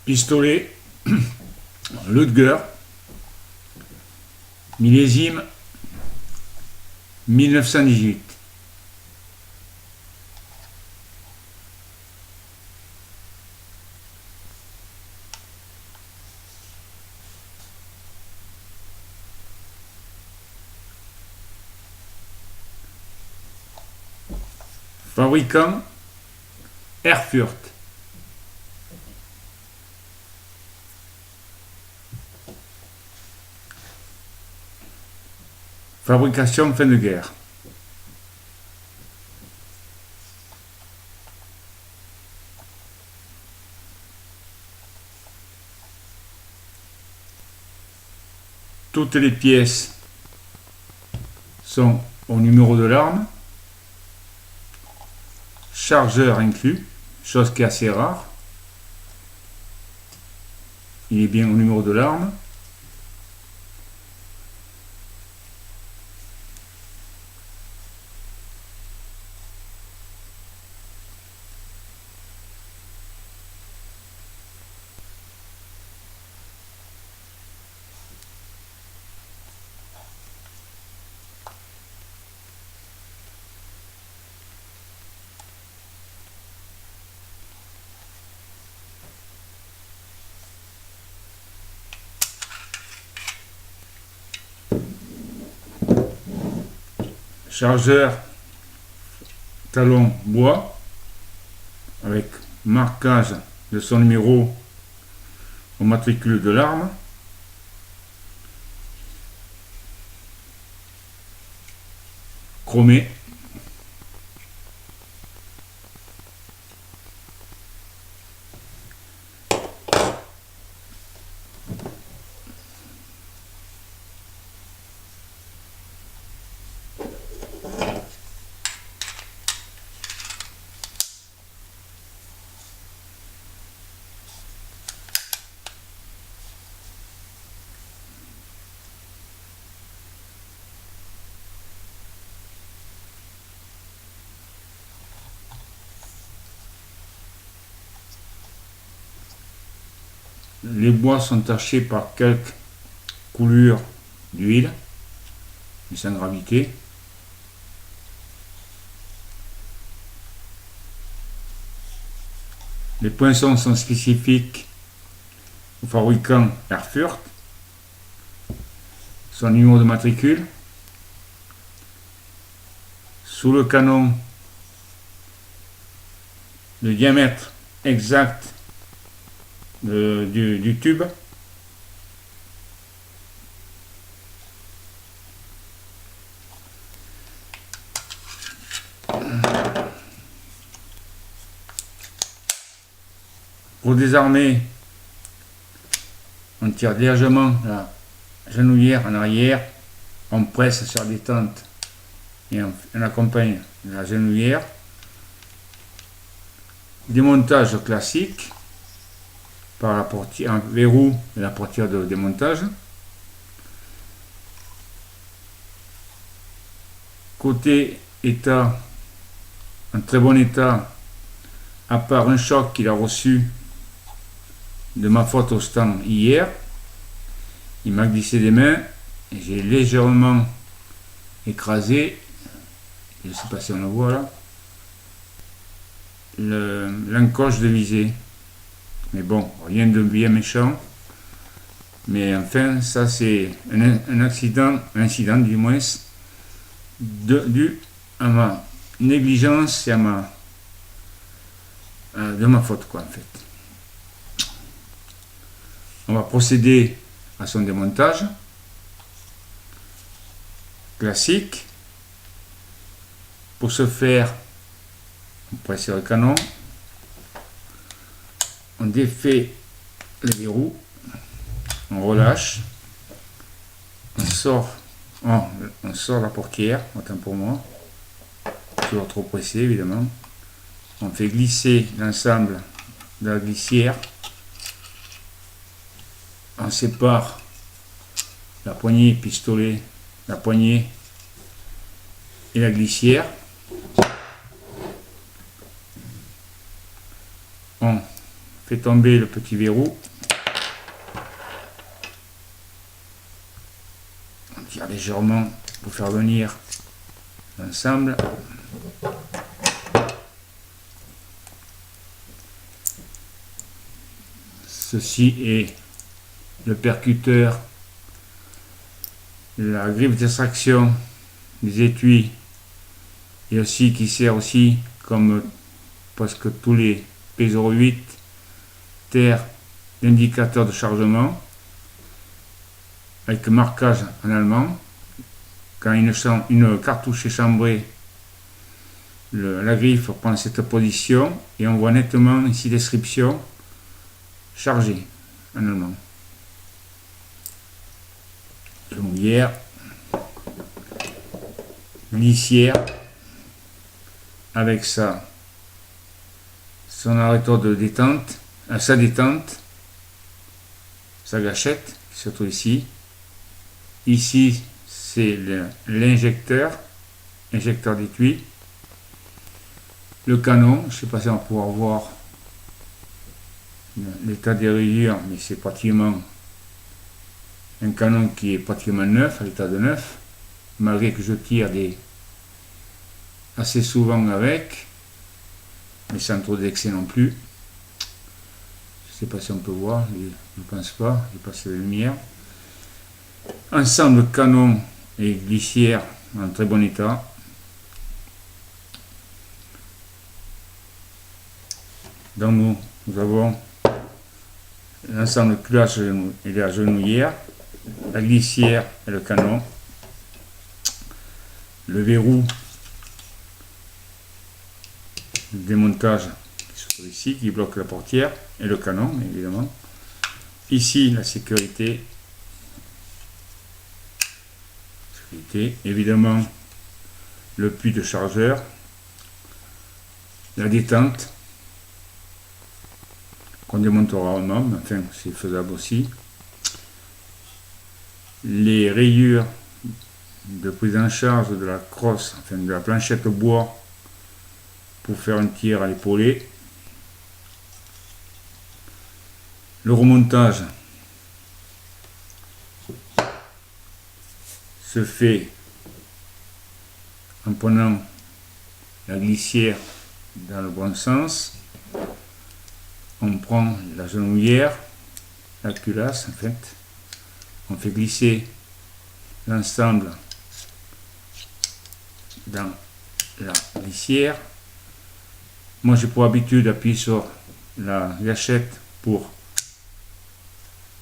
Pistolet Ludger, millésime 1918. Fabricant Erfurt. Fabrication fin de guerre. Toutes les pièces sont au numéro de l'arme, chargeur inclus, chose qui est assez rare. Il est bien au numéro de l'arme. Chargeur talon bois avec marquage de son numéro au matricule de l'arme. Chromé. Les bois sont tachés par quelques coulures d'huile, mais sans gravité. Les poinçons sont spécifiques au fabricant Erfurt. Son numéro de matricule. Sous le canon, le diamètre exact du tube. Pour désarmer, on tire légèrement la genouillère en arrière, on presse sur la détente et on accompagne la genouillère. Démontage classique par la portière, un verrou et la portière de démontage. Côté état, en très bon état, à part un choc qu'il a reçu de ma faute au stand hier. Il m'a glissé des mains et j'ai légèrement écrasé, je ne sais pas si on le voit là, l'encoche de visée. Mais bon, rien de bien méchant. Mais enfin, ça c'est un incident du moins, dû à ma négligence et à de ma faute quoi en fait. On va procéder à son démontage classique. Pour ce faire, on presse le canon, on défait le verrou, on relâche, on sort la portière, autant pour moi, toujours trop pressé évidemment. On fait glisser l'ensemble de la glissière. On sépare la poignée pistolet, la poignée et la glissière. On fait tomber le petit verrou. On tire légèrement pour faire venir l'ensemble. Ceci est le percuteur, la griffe d'extraction des étuis et aussi qui sert aussi comme presque tous les P08 terre d'indicateur de chargement avec marquage en allemand. Quand une cartouche est chambrée, la griffe prend cette position et on voit nettement ici description chargée en allemand. Genouillère, glissière avec son arrêteur de détente, sa détente, sa gâchette qui se trouve ici. Ici c'est l'injecteur, injecteur d'étui. Le canon, je ne sais pas si on va pouvoir voir l'état des rayures, mais c'est pratiquement un canon qui est pratiquement neuf, à l'état de neuf, malgré que je tire assez souvent avec, mais sans trop d'excès non plus. Je ne sais pas si on peut voir, je ne pense pas, j'ai passé la lumière. Ensemble canon et glissière en très bon état. Donc nous avons l'ensemble culasse et la genouillère, la glissière et le canon, le verrou de démontage qui se trouve ici, qui bloque la portière, et le canon évidemment. Ici la sécurité, évidemment le puits de chargeur, la détente qu'on démontera rarement, mais enfin c'est faisable aussi, les rayures de prise en charge de la crosse, enfin de la planchette bois pour faire un tir à l'épaulé, le remontage se fait en prenant la glissière dans le bon sens. On prend la genouillère, la culasse en fait, on fait glisser l'ensemble dans la glissière. Moi j'ai pour habitude d'appuyer sur la gâchette pour,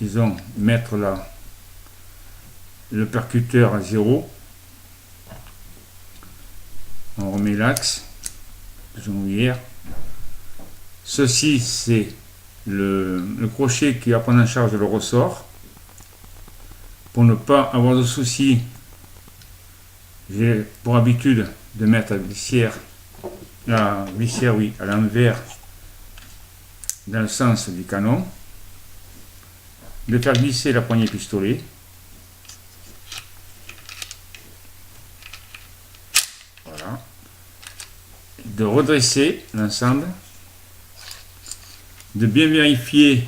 disons, mettre le percuteur à 0. On remet l'axe de genouillère. Ceci c'est le crochet qui va prendre en charge le ressort. Pour ne pas avoir de soucis, j'ai pour habitude de mettre la glissière oui, à l'envers dans le sens du canon, de faire glisser la poignée pistolet. Voilà. De redresser l'ensemble, de bien vérifier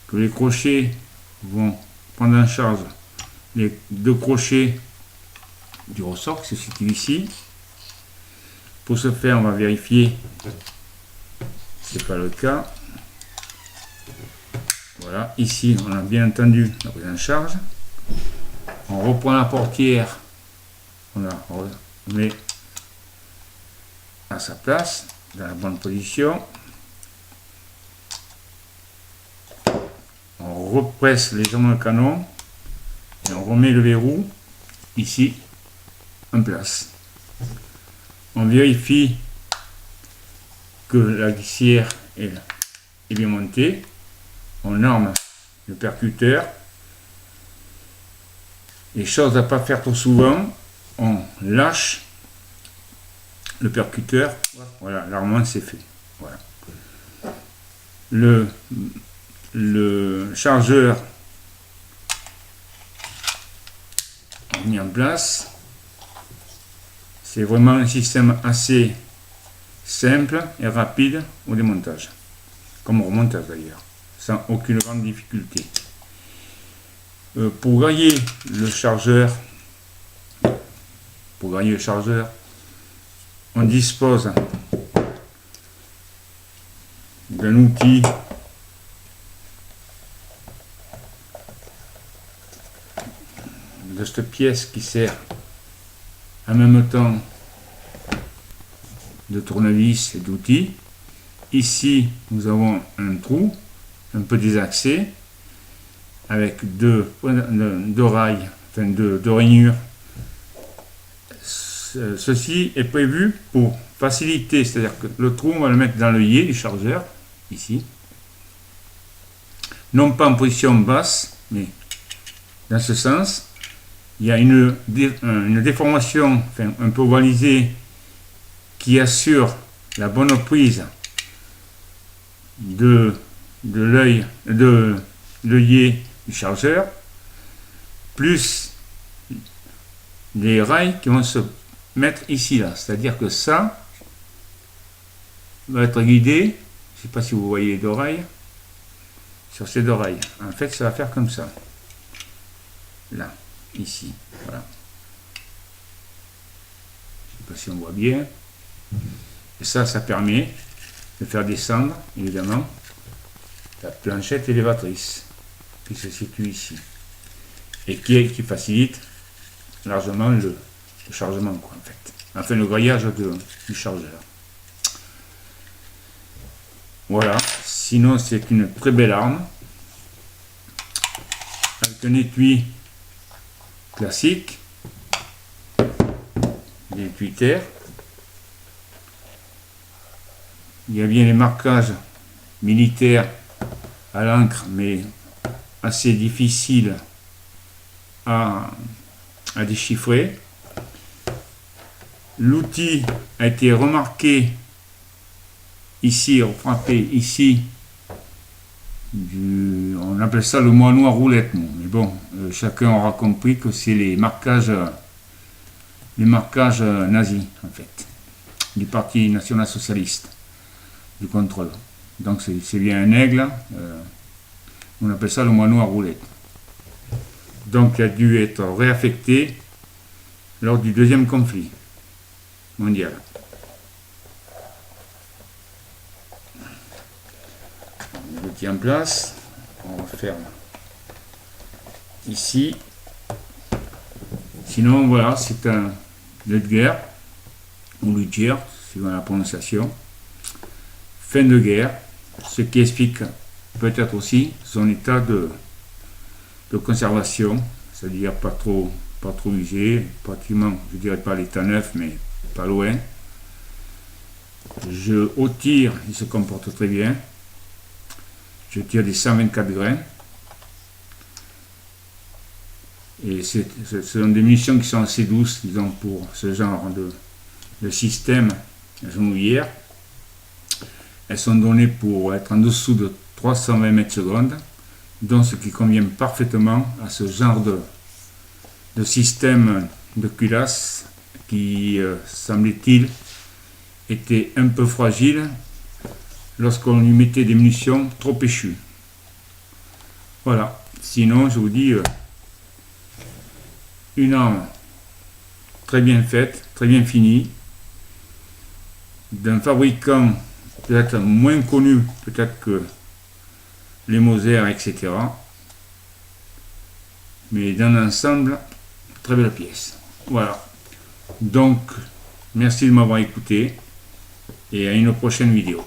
que les crochets vont prendre en charge les deux crochets du ressort qui se situe ici. Pour ce faire, on va vérifier si ce n'est pas le cas. Voilà, ici on a bien entendu la prise en charge. On reprend la portière, on la remet à sa place, dans la bonne position. On represse légèrement le canon et on remet le verrou ici en place. On vérifie que la glissière est bien montée. On arme le percuteur. Et chose à ne pas faire trop souvent, on lâche le percuteur. Voilà, l'armement c'est fait. Voilà. Le chargeur mis en place. C'est vraiment un système assez simple et rapide au démontage. comme remontage d'ailleurs, sans aucune grande difficulté. Pour gagner le chargeur, on dispose d'un outil de cette pièce qui sert en même temps de tournevis et d'outil. Ici, nous avons un trou un peu désaxé avec deux rails, enfin deux rainures. Ceci est prévu pour faciliter, c'est-à-dire que le trou, on va le mettre dans l'œillet du chargeur, ici. Non pas en position basse, mais dans ce sens. Il y a une déformation, enfin, un peu ovalisée, qui assure la bonne prise de l'œillet du chargeur, plus les rails qui vont se mettre ici, là. C'est-à-dire que ça va être guidé, je ne sais pas si vous voyez les deux rails, sur ces deux rails. En fait, ça va faire comme ça. Là, ici. Voilà. Je ne sais pas si on voit bien. Et ça permet de faire descendre, évidemment, la planchette élévatrice qui se situe ici. Et qui facilite largement le chargement, quoi, en fait. Enfin, le grillage du chargeur. Voilà. Sinon, c'est une très belle arme. Avec un étui classique. L'étui terre. Il y a bien les marquages militaires à l'encre, mais assez difficiles à déchiffrer. L'outil a été remarqué ici, frappé ici. On appelle ça le moineau à roulette, mais bon, chacun aura compris que c'est les marquages nazis, en fait, du Parti national-socialiste, du contrôle. Donc c'est bien un aigle, on appelle ça le moineau à roulette. Donc il a dû être réaffecté lors du deuxième conflit mondial. On le tient en place, on referme ici. Sinon voilà, c'est un Ludger ou Ludger, suivant la prononciation, fin de guerre, ce qui explique peut-être aussi son état de conservation, c'est-à-dire pas trop usé, pratiquement, je dirais pas l'état neuf, mais pas loin. Au tir, il se comporte très bien. Je tire des 124 grains. Et ce sont des munitions qui sont assez douces, disons, pour ce genre de système genouillère. Elles sont données pour être en dessous de 320 mètres secondes, donc ce qui convient parfaitement à ce genre de système de culasse qui, semble-t-il, était un peu fragile lorsqu'on lui mettait des munitions trop échues. Voilà, sinon je vous dis, une arme très bien faite, très bien finie, d'un fabricant peut-être moins connu peut-être que les Moser, etc. Mais dans l'ensemble, très belle pièce. Voilà. Donc, merci de m'avoir écouté et à une prochaine vidéo.